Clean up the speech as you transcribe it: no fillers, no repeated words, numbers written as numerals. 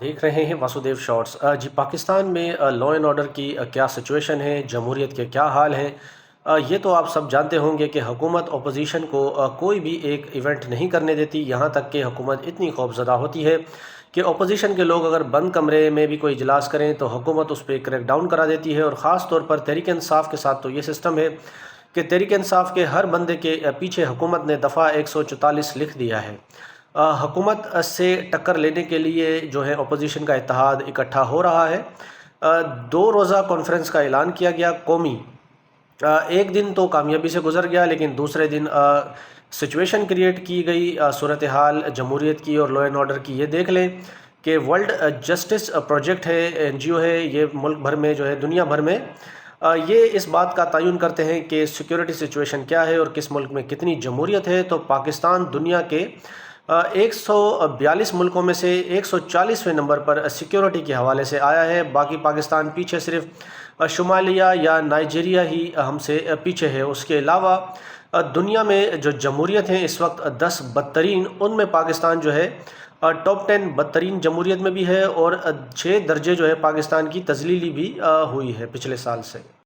देख रहे हैं वासुदेव शॉर्ट्स। जी, पाकिस्तान में लॉ एंड ऑर्डर की क्या सिचुएशन है, जमहूरियत के क्या हाल हैं। ये तो आप सब जानते होंगे कि हुकूमत अपोजिशन को कोई भी एक इवेंट नहीं करने देती। यहाँ तक कि हुकूमत इतनी खौफजदा होती है कि अपोजिशन के लोग अगर बंद कमरे में भी कोई इजलास करें तो हुकूमत उस पर क्रैक डाउन करा देती है। और ख़ास तौर पर तहरीक इंसाफ के साथ तो ये सिस्टम है कि तहरीक इंसाफ के हर बंदे के पीछे हुकूमत ने दफ़ा 144 लिख दिया है। हुकूमत से टक्कर लेने के लिए जो है अपोजिशन का इत्तेहाद इकट्ठा हो रहा है। 2 रोज़ा कॉन्फ्रेंस का ऐलान किया गया कौमी। एक दिन तो कामयाबी से गुजर गया, लेकिन दूसरे दिन सिचुएशन क्रिएट की गई सूरत हाल जमहूरियत की और लॉ एंड ऑर्डर की। ये देख लें कि वर्ल्ड जस्टिस प्रोजेक्ट है, एनजीओ है, ये मुल्क भर में जो है दुनिया भर में ये इस बात का तयन करते हैं कि सिक्योरिटी सिचुएशन क्या है और किस मुल्क में कितनी जमहूरियत है। तो पाकिस्तान दुनिया के 142 मुल्कों में से 140वें नंबर पर सिक्योरिटी के हवाले से आया है। बाकी पाकिस्तान पीछे सिर्फ शुमालिया या नाइजीरिया ही हमसे पीछे है। उसके अलावा दुनिया में जो जमहूरियत हैं इस वक्त 10 बदतरीन, उनमें पाकिस्तान जो है टॉप 10 बदतरीन जमहूरियत में भी है। और 6 दर्जे जो है पाकिस्तान की तजलीली भी हुई है पिछले साल से।